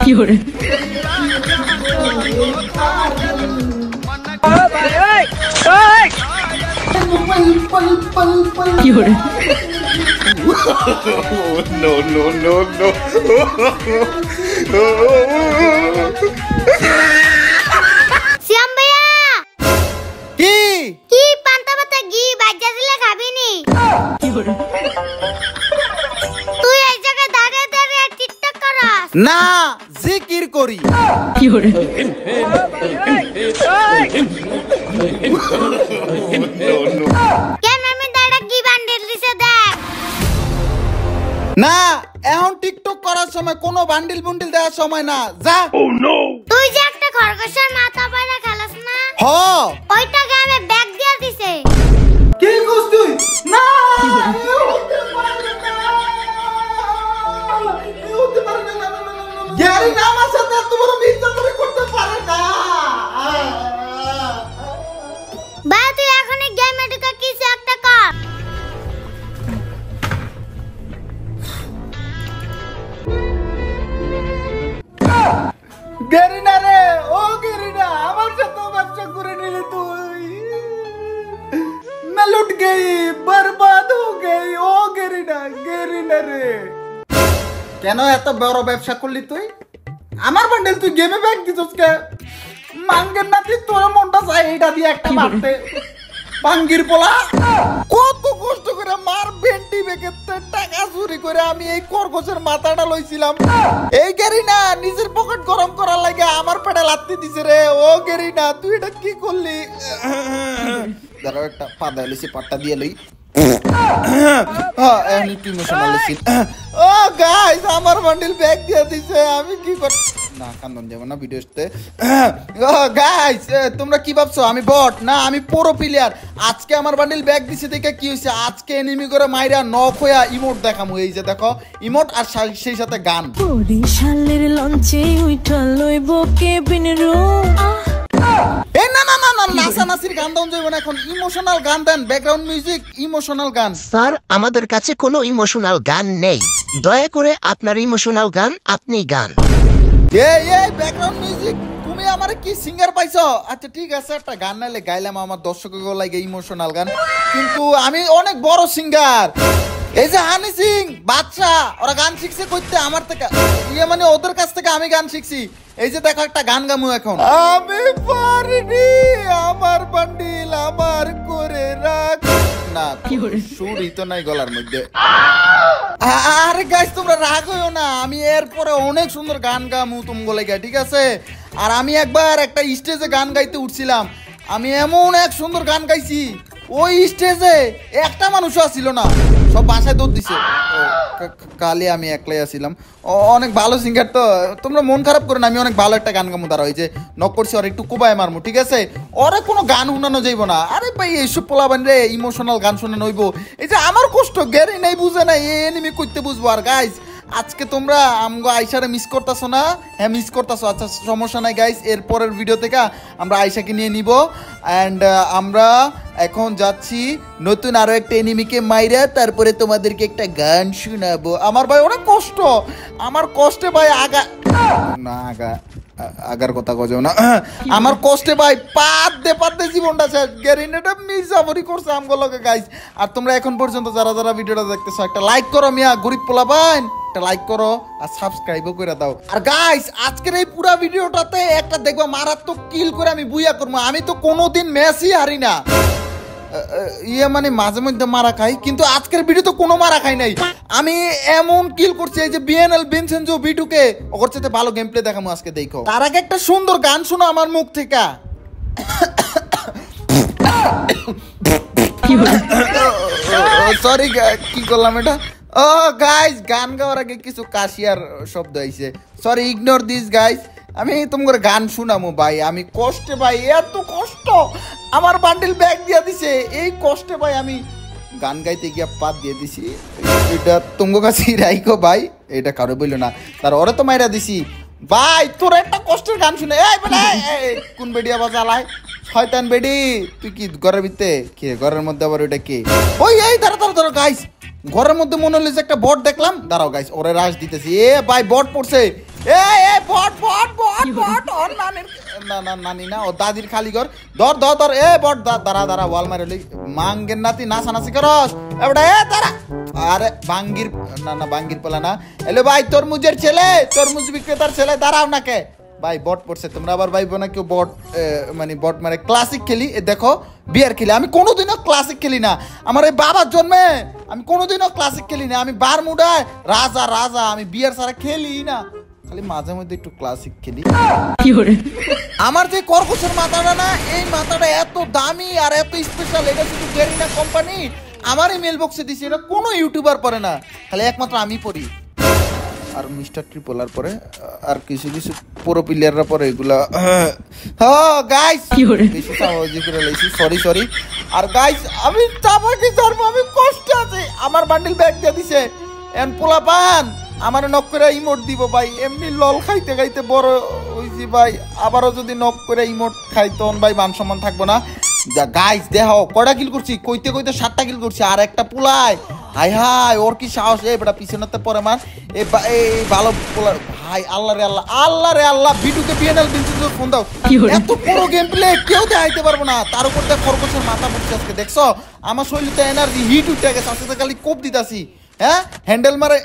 fiore. Fiore. No, no, no, no. শ্যাম ভাইয়া কি কি পান্তা ভাতে ঘি ভাজা দিলে খাবি নি? Fiore. তুই এই জায়গায় দাঁড়িয়ে দাঁড়িয়ে টিকটক করস? না জিকির করি। Fiore. No, no. কেন আমি দাঁড়া ঘি বান্ডিল দিছে দেখ। না এখন টিকটক করার সময় কোনো বান্ডিল বুন্ডিল দেওয়ার সময় না, যা। তুই যে একটা খরগোশের মাথা পায়রা খেলাস না, হ ওইটা গ্রামে ব্যাগ দিয়ে দিছে। কি করছ তুই? না গ্যারি না আমার সাথে এত বড় মিথ্যা করে করতে পারে না। ভাই তুই এখনই গেমে ঢুকে কিছু একটা কর। গেরিনা রে, ও গেরিনা, আমার সাথে ব্যবসা করে নিলি তুই। मैं लुट गई, बर्बाद हो गई। ও গেরিনা, গেরিনা রে, কেন এত বড় ব্যবসা করলি তুই? আমার বান্ডেল তুই গেমে ব্যাগ দিছস কে? মাঙ্গের নাতি তোর মনটা চাই এটা দিয়ে একটা মারতে। বাঙ্গির পোলা কত কষ্ট করে মার ভেন্টি বেগে টাকা চুরি করে আমি এই খরগোশের মাথাটা লইছিলাম। এই গেরিনা নিজের পকেট গরম করার লাগে আমার পেটে লাত্তি দিছে রে। ও গেরিনা তুই এটা কি করলি? দাঁড়াও একটা পাতা লইছি, পাটটা দিয়ে লই। ও গাইস আমার বান্ডিল ব্যাগ দিয়ে দিছে, আমি কি কর না কান্দন যাব না ভিডিওতে। ও গাইস তোমরা কি ভাবছো আমি বট? না আমি পুরো প্লেয়ার। আজকে আমার বান্ডিল ব্যাগ দিছে দেখে কি হইছে, আজকে এনিমি করে মাইরা নক হইয়া ইমোট দেখামু। এই যে দেখো ইমোট আর সেই সাথে গান। বরিশালের লঞ্চে উইঠা লইব কেবিন রুম। এই না না না না নাচানাচির গান দাউন যাইব না, এখন ইমোশনাল গান দেন, ব্যাকগ্রাউন্ড মিউজিক ইমোশনাল গান। স্যার আমাদের কাছে কোনো ইমোশনাল গান নেই, দয়া করে আপনার ইমোশনাল গান আপনি গান। এই ব্যাকগ্রাউন্ড মিউজিক তুমি আমারে কি সিঙ্গার পাইছো? আচ্ছা ঠিক আছে একটা গান নাইলে গাইলাম আমার দর্শকদের লাগে ইমোশনাল গান, কিন্তু আমি অনেক বড় সিঙ্গার। এই যে হানি সিং বাদশা ওরা গান শিখছে করতে আমার থেকে, মানে ওদের কাছ থেকে আমি গান শিখছি। এই যে দেখো একটা গান গামু এখন। আমি পারিনি আমার বান্ডিল আমার করে রাখ। না সুরই তো নাই গলার মধ্যে। আরে গাইস তোমরা রাগ হইও না, আমি এরপরে অনেক সুন্দর গান গামু তুমগো লাগা, ঠিক আছে? আর আমি একবার একটা স্টেজে গান গাইতে উঠছিলাম, আমি এমন এক সুন্দর গান গাইছি, ওই স্টেজে একটা মানুষও আসছিল না, সব বাসায় দৌড় দিছে। কালে আমি একলাই আসছিলাম। অনেক ভালো সিঙ্গার তো, তোমরা মন খারাপ করো না, আমি অনেক ভালো একটা গান গামু। দাঁড়া ওই যে নক করছি আর একটু কোবায় মারমু, ঠিক আছে? ওরে কোনো গান শুনানো যাইব না। আরে ভাই এইসব পোলাবান রে ইমোশনাল গান শুনানো হইব। এই যে আমার কষ্ট গেরি নাই বুঝে নাই, এই এনিমি করতে বুঝবো। আর গাইস আজকে তোমরা আমগো আয়শারে মিস করতেছো না? হ্যাঁ মিস করতেছো, আচ্ছা সমস্যা নাই গাইস, এরপরের ভিডিও থেকে আমরা আয়শাকে নিয়ে নিব। অ্যান্ড আমরা এখন যাচ্ছি নতুন আরো একটা এনিমিকে মাইরা, তারপরে তোমাদেরকে একটা গান শোনাবো। আমার ভাই অনেক কষ্ট, আমার কষ্টে ভাই আগার কথা কজো না, আমার কষ্টে ভাই পাতে জীবনটা শেষ। গ্যারিনেটা মির্জাফরি করছে আমগো লগে গাইস। আর তোমরা এখন পর্যন্ত যারা যারা ভিডিওটা দেখতেছো একটা লাইক করো মিয়া, গরিব পোলাপাইন একটা লাইক করো আর সাবস্ক্রাইবও করে দাও। আর গাইস আজকের এই পুরো ভিডিওটাতে একটা দেখবা মারাত্মক কিল করে আমি বুইয়া করবো। আমি তো কোনোদিন ম্যাচই হারি না, মানে মাঝে মধ্যে মারা খাই, কিন্তু আজকের ভিডিও তো কোনো মারা খাই নাই। আমি এমন কিল করছি, এই যে বিএনএল ভিনসেনজো ভিটুকে ওর সাথে ভালো গেম প্লে দেখামু আজকে, দেখো। তার আগে একটা সুন্দর গান শোনো আমার মুখ থেকে। সরি কি করলাম এটা? ও গাইস গান গাওয়ার আগে কিছু কাশিয়ার শব্দ আইছে, সরি ইগনোর দিস গাইস। আমি তোমার গান শুনামু ভাই, আমি কষ্টে ভাই, এত কষ্ট আমার বান্ডিল ব্যাগ দিয়ে দিছে, এই কষ্টে ভাই আমি গান গাইতে গিয়া পাত দিয়ে দিছি। এটা তোমার কাছে রাইকো ভাই, এটা কারো বললো না, তার ওরে তো মাইরা দিছি ভাই। তোর একটা কষ্টের গান শুনে কোন বেডি আবার জ্বালায় শয়তান বেডি, তুই কি ঘরের ভিতরে কে? ঘরের মধ্যে আবার ওইটা কে? ওই এই ধরো গাইস, ঘরের মধ্যে মনে হলো যে একটা বট দেখলাম, দাঁড়াও গাইস ওরে রাশ দিতেছি। এ ভাই বট পড়ছে, এই বট বট বট বট ওর নানির না নানি না ও দাদির খালি ঘর ধর এ বট দাঁড়া ওয়াল মারে লই মাঙ্গের নাতি নাচানাচি করস এবড়া এ দাঁড়া আরে বাঙ্গির না বাঙ্গির পোলা না এলো ভাই তরমুজের ছেলে তরমুজ বিক্রেতার ছেলে দাঁড়াও নাকে ভাই বট পড়ছে তোমরা আবার ভাইবো না কেউ বট মানে বট মানে ক্লাসিক খেলি দেখো বিয়ার খেলি আমি কোনোদিনও ক্লাসিক খেলি না আমার এই বাবার জন্মে আমি কোনোদিনও ক্লাসিক খেলি না আমি বারমুডায় রাজা আমি বিয়ার ছাড়া খেলি না খালি মাঝে মধ্যে একটু ক্লাসিক খেলি আমার যে কর্কশের মাথাটা না এই মাথাটা এত দামি আর এত স্পেশাল এটা শুধু গেরিনা কোম্পানি আমার এই মেল বক্সে দিছি এটা কোনো ইউটিউবার পড়ে না খালি একমাত্র আমি পড়ি আর মিস্টার ট্রিপলার পরে আর কিছু পুরো প্লেয়াররা পরে এগুলা হ্যাঁ গাইস বেশি সাহসী করে লাইছি সরি আর গাইস আমি চাপা কি ধর্ম আমি কষ্টে আছি আমার বান্ডিল ব্যাগ দিয়ে দিছে এন পোলা পান আমার নক করে ইমোট দিব ভাই এমনি লল খাইতে বড় হইছি ভাই আবারও যদি নক করে ইমোট খাইতন ভাই মান সম্মান থাকবো না গাইস দেখো কয়টা কিল করছি কইতে 7টা কিল করছি আর একটা পোলায় হাই ওর কি সাহস এই বেটা পিছনেতে পরে মান এই ভালো পোলা ভাই আল্লাহ রে আল্লাহ ভিডিওতে বিএনএল বিনতে ফোন দাও এত বড় গেম প্লে কেউ দেখাইতে পারবো না তার উপর দিয়ে খরগোশের মাথা পড়ছে আজকে দেখছো আমার শরীরে এনার্জি হিট উঠে গেছে আজকে খালি কোপ দিতাছি হ্যাঁ হ্যান্ডেল মারে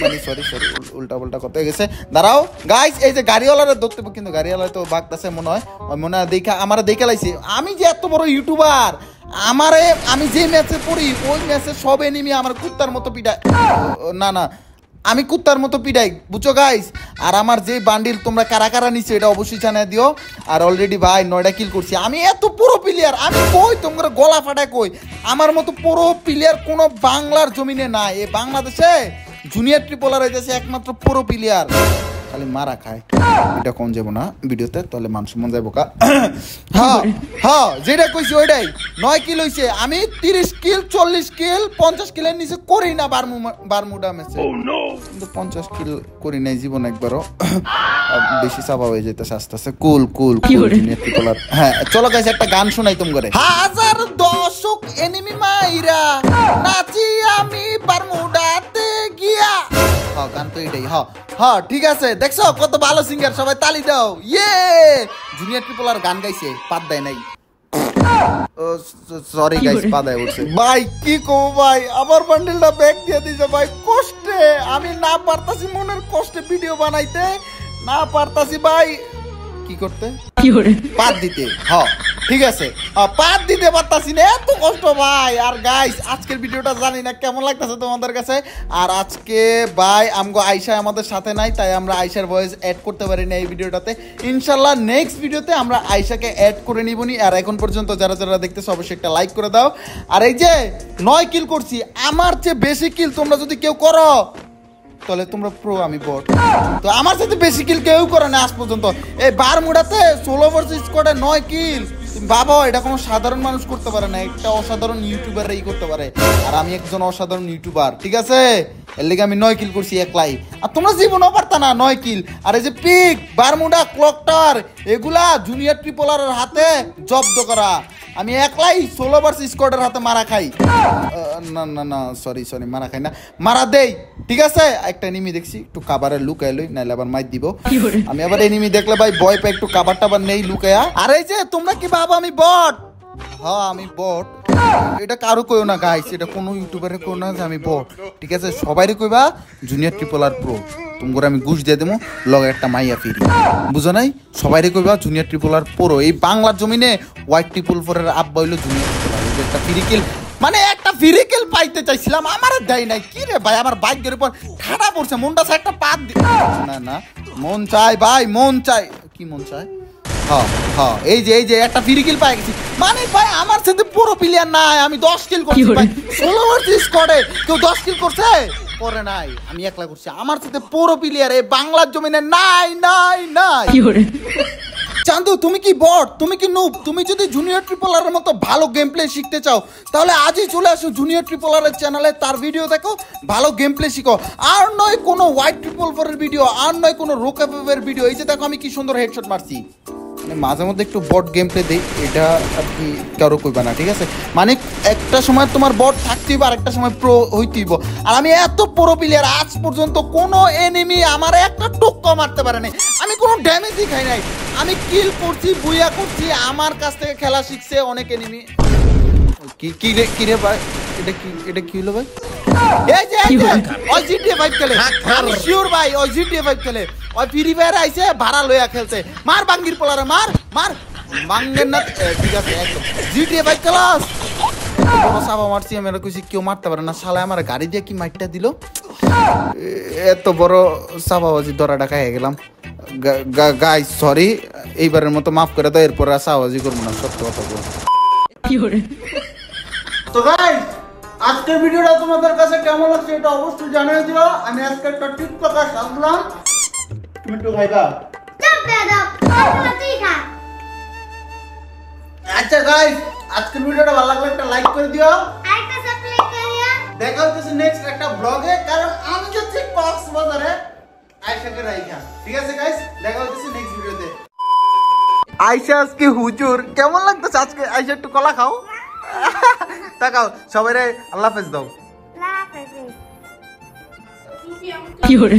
মানে সরি উল্টা করতে গেছে দাঁড়াও গাইস এই যে গাড়িওয়ালারে ধরতে কিন্তু গাড়িওয়ালা তো বাগতাছে মনে হয় দেখা আমার দেখে লাইছি আমি যে এত বড় ইউটিউবার আমি যে ম্যাচে পড়ি ওই ম্যাচে সব এনিমি আমার কুত্তার মতো পিটায় না আমি কুত্তার মতো পিটাই বুঝছো গাইস আর আমার যে বান্ডিল তোমরা কারা নিচ্ছে এটা অবশ্যই জানিয়ে দিও আর অলরেডি ভাই 9টা কিল করছি আমি এত পুরো প্লেয়ার আমি কই তোমরা গলা ফাটায় কই আমার মতো পুরো প্লেয়ার কোনো বাংলার জমিনে নাই এই বাংলাদেশে জুনিয়র ট্রিপলার হইতেছে একমাত্র পুরো প্লেয়ার খালি মারা খায় এটা কোন যাবো না ভিডিওতে তাহলে মান সম্মান যাবো কা হ্যাঁ যেটা কইছি ওইটাই 9 কিল হইছে আমি 30 কিল 40 কিল 50 কিলের নিচে করি না বারমুডা ম্যাচে কিন্তু 50 কিল করি নাই জীবন একবারও বেশি চাপা হয়ে যেতে আস্তে আস্তে কুল হ্যাঁ চলো গাইস একটা গান শোনাই তোম করে হাজার দশক এনিমি মাইরা নাচি আমি বারমুডাতে গিয়া গান তো এটাই হ্যাঁ ঠিক আছে দেখছো কত ভালো সিঙ্গার সবাই তালি দাও জুনিয়র ট্রিপলার গান গাইছে পাত দেয় নাই সরি গাইস পাদায় উঠছে ভাই কি কো ভাই আমার বান্ডেলটা ব্যাগ দিয়ে দিছে ভাই কষ্টে আমি না পারতাছি মনের কষ্টে ভিডিও বানাইতে না পারতাছি ভাই কি করতে পাত দিতে ঠিক আছে পাত দিতে পারতাছি না এত কষ্ট ভাই আর গাইস আজকের ভিডিওটা জানি না কেমন লাগতেছে তোমাদের কাছে আর আজকে ভাই আমগো আয়শা আমাদের সাথে নাই তাই আমরা আয়শার ভয়েস অ্যাড করতে পারি না এই ভিডিওটাতে ইনশাআল্লাহ নেক্সট ভিডিওতে আমরা আয়শাকে অ্যাড করে নিবনি আর এখন পর্যন্ত যারা দেখতেছো অবশ্যই একটা লাইক করে দাও আর এই যে 9 কিল করছি আমার চেয়ে বেশি কিল তোমরা যদি কেউ করো তাহলে তোমরা প্রো আমি বট তো আমার সাথে বেশি কিল কেউ করে না আজ পর্যন্ত এই বারমুডাতে 16 ভার্সেস স্কোয়াডে 9 কিল বাবা এটা কোনো সাধারণ মানুষ করতে পারে না একটা অসাধারণ ইউটিউবারই করতে পারে আর আমি একজন অসাধারণ ইউটিউবার ঠিক আছে এর লেগে আমি 9 কিল করছি একলাই আর তোমরা জীবনও পারতা না 9 কিল আর এই যে পিক বারমুডা ক্লক টাওয়ার এগুলা জুনিয়র ট্রিপলারের হাতে জব্দ করা আমি একলাই 16 ভার্সেস স্কোয়াডের হাতে মারা খাই না সরি মারা খাই না মারা দেই ঠিক আছে একটা এনিমি দেখছি একটু কাভারে লুকাই লই নাইলে আবার মাইর দিব আমি আবার এনিমি দেখলে ভাই ভয় পাই একটু কাভার টাবার নেই লুকায়া আর এই যে তোমরা কি ভাবো আমি বট আমি বট এটা কারো কইও না গাইস এটা কোনো ইউটিউবারে কইও না যে আমি বট ঠিক আছে সবাইরে কইবা জুনিয়র ট্রিপলার প্রো তোমরা আমি ঘুষ দিয়ে দেবো লগে একটা মাইয়া ফিরি বুঝো নাই সবাইরে কইবা জুনিয়র ট্রিপলার প্রো এই বাংলার জমিনে হোয়াইট ট্রিপল ফোরের আব্বা হইলো জুনিয়র ট্রিপলার একটা ফিরিকিল মানে একটা ফিরিকিল পাইতে চাইছিলাম আমার দেয় নাই কি রে ভাই আমার বাইকের উপর ঠাডা পড়ছে মনটা একটা পাত না মন চাই ভাই মন চাই কি মন চাই এই যে একটা ফিরিকিল পাই গেছি মানে ভাই আমার সাথে পুরো প্লেয়ার নাই আমি 10 কিল করছি ভাই 16 ভার্সেস স্কোয়াডে কেউ 10 কিল করছে পরে নাই আমি একলা করছি আমার সাথে পুরো প্লেয়ার এই বাংলার জমিনে নাই চান্দু তুমি কি বট তুমি কি নুব তুমি যদি জুনিয়র ট্রিপলারের মতো ভালো গেম প্লে শিখতে চাও তাহলে আজই চলে আসো জুনিয়র ট্রিপলারের চ্যানেলে তার ভিডিও দেখো ভালো গেম প্লে শিখো আর নয় কোনো হোয়াইট ট্রিপল ফোরের ভিডিও আর নয় কোনো রোকাপের ভিডিও এই যে দেখো আমি কি সুন্দর হেডশট মারছি মানে মাঝে মধ্যে একটু বট গেম প্লে দেই, এটা আর কি কারো কইবা না, ঠিক আছে? মানে একটা সময় তোমার বট থাকতেই বা আরেকটা সময় প্রো হইতেইব। আর আমি এত প্রো প্লেয়ার, আজ পর্যন্ত কোনো এনিমি আমার একটা টোক্কা মারতে পারে নাই, আমি কোনো ড্যামেজই খাই নাই, আমি কিল করছি, বুইয়া করছি, আমার কাছ থেকে খেলা শিখছে অনেক এনিমি। কি রে ভাই, এটা কি হলো ভাই? এই যে ওই জিটিএ 5 খেলে, আমি শিওর ভাই ওই জিটিএ 5 খেলে, ওই ফ্রি ফায়ার আইছে ভাড়া লইয়া খেলছে, মার বাঙ্গির পোলারে, মার মার বাঙ্গের না, ঠিক আছে একদম জিটিএ 5 ক্লাস বড় সাবা মারছি আমি, কইছি কেউ মারতে পারে না, শালা আমার গাড়ি দিয়ে কি মাইটটা দিল, এত বড় সাবাবাজি ধরাটা খাইয়ে গেলাম। গাইস সরি, এইবারের মতো মাফ করে দাও, এরপর আর সাবাবাজি করবো না, সত্য কথা বল। তো গাইস আজকের ভিডিওটা তোমাদের কাছে কেমন লাগছে এটা অবশ্যই জানিয়ে দিও। আমি আজকে একটা টিকটক আসলাম, তুমি একটু খাইবা? চুপ দে দাও, তুই খা। আচ্ছা গাইস আজকের ভিডিওটা ভালো লাগলে একটা লাইক করে দিও, আরেকটা সাবস্ক্রাইব করিয়া। দেখা হচ্ছে নেক্সট একটা ব্লগে, কারণ আমি যাচ্ছি কক্সবাজারে আয়শাকে রাইখা, ঠিক আছে গাইস? দেখা হচ্ছে নেক্সট ভিডিওতে। আয়শা আজকে হুজুর, কেমন লাগতেছে আজকে? আয়শা একটু কলা খাও, তাকাও সবাই, আল্লাহ হাফেজ দাও। আল্লাহ হাফেজ। কি hore